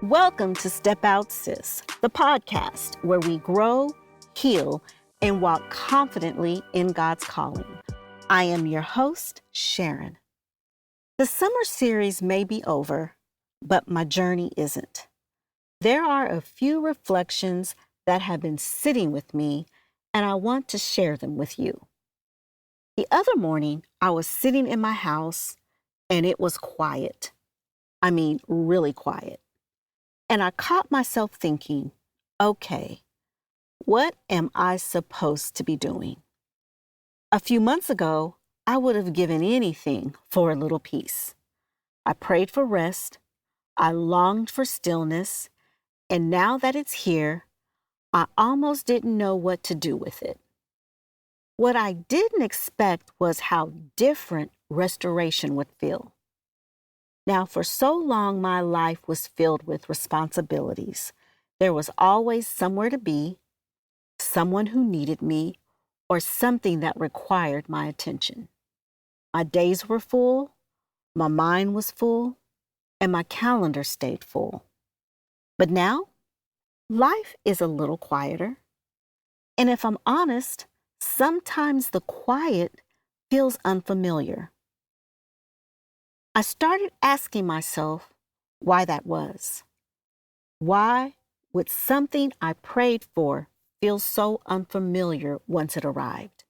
Welcome to Step Out Sis, the podcast where we grow, heal, and walk confidently in God's calling. I am your host, Sharon. The summer series may be over, but my journey isn't. There are a few reflections that have been sitting with me, and I want to share them with you. The other morning, I was sitting in my house, and it was quiet. I mean, really quiet. And I caught myself thinking, okay, what am I supposed to be doing? A few months ago, I would have given anything for a little peace. I prayed for rest, I longed for stillness, and now that it's here, I almost didn't know what to do with it. What I didn't expect was how different restoration would feel. Now, for so long, my life was filled with responsibilities. There was always somewhere to be, someone who needed me, or something that required my attention. My days were full, my mind was full, and my calendar stayed full. But now, life is a little quieter. And if I'm honest, sometimes the quiet feels unfamiliar. I started asking myself why that was. Why would something I prayed for feel so unfamiliar once it arrived?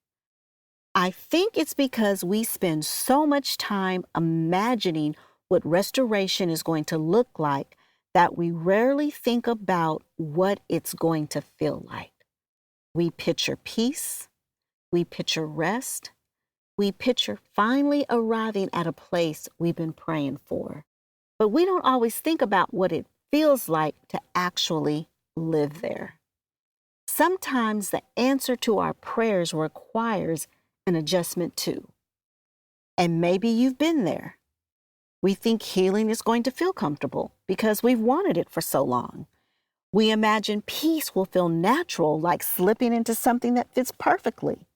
I think it's because we spend so much time imagining what restoration is going to look like that we rarely think about what it's going to feel like. We picture peace, we picture rest, we picture finally arriving at a place we've been praying for. But we don't always think about what it feels like to actually live there. Sometimes the answer to our prayers requires an adjustment too. And maybe you've been there. We think healing is going to feel comfortable because we've wanted it for so long. We imagine peace will feel natural, like slipping into something that fits perfectly.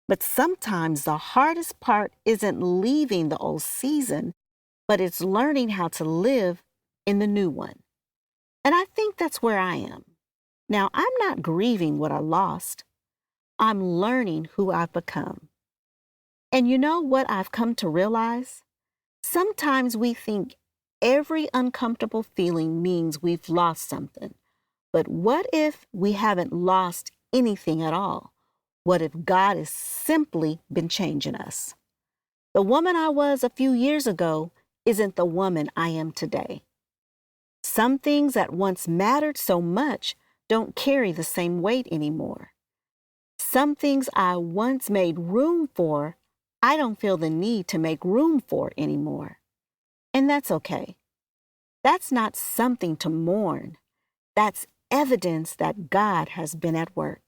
But sometimes the hardest part isn't leaving the old season, but it's learning how to live in the new one. And I think that's where I am. Now, I'm not grieving what I lost. I'm learning who I've become. And you know what I've come to realize? Sometimes we think every uncomfortable feeling means we've lost something. But what if we haven't lost anything at all? What if God has simply been changing us? The woman I was a few years ago isn't the woman I am today. Some things that once mattered so much don't carry the same weight anymore. Some things I once made room for, I don't feel the need to make room for anymore. And that's okay. That's not something to mourn. That's evidence that God has been at work.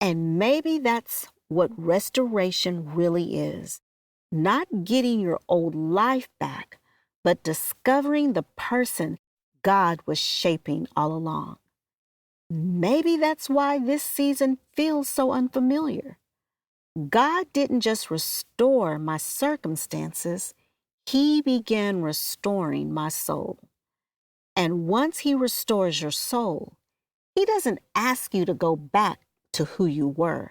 And maybe that's what restoration really is. Not getting your old life back, but discovering the person God was shaping all along. Maybe that's why this season feels so unfamiliar. God didn't just restore my circumstances, He began restoring my soul. And once He restores your soul, He doesn't ask you to go back to who you were.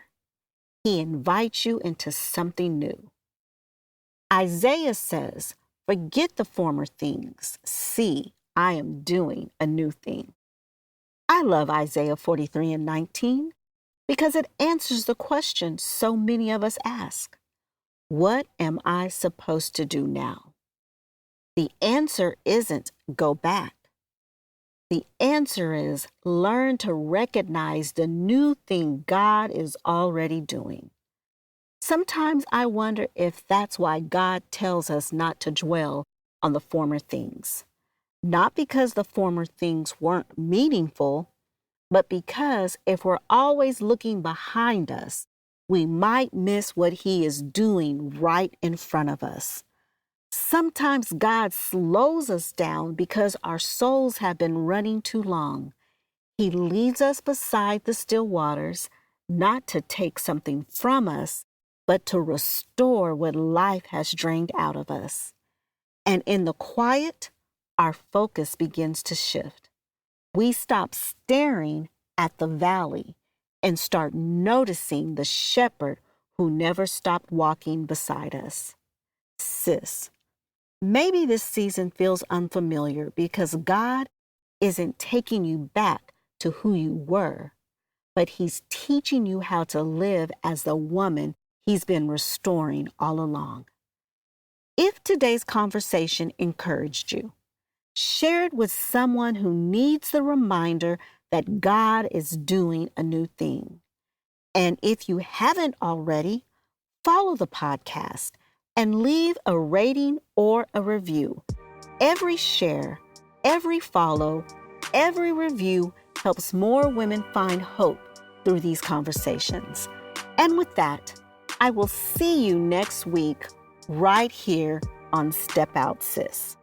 He invites you into something new. Isaiah says, "Forget the former things. See, I am doing a new thing." I love Isaiah 43:19 because it answers the question so many of us ask. What am I supposed to do now? The answer isn't go back. The answer is learn to recognize the new thing God is already doing. Sometimes I wonder if that's why God tells us not to dwell on the former things. Not because the former things weren't meaningful, but because if we're always looking behind us, we might miss what He is doing right in front of us. Sometimes God slows us down because our souls have been running too long. He leads us beside the still waters, not to take something from us, but to restore what life has drained out of us. And in the quiet, our focus begins to shift. We stop staring at the valley and start noticing the shepherd who never stopped walking beside us. Sis, maybe this season feels unfamiliar because God isn't taking you back to who you were, but He's teaching you how to live as the woman He's been restoring all along. If today's conversation encouraged you, share it with someone who needs the reminder that God is doing a new thing. And if you haven't already, follow the podcast and leave a rating or a review. Every share, every follow, every review helps more women find hope through these conversations. And with that, I will see you next week right here on Step Out Sis.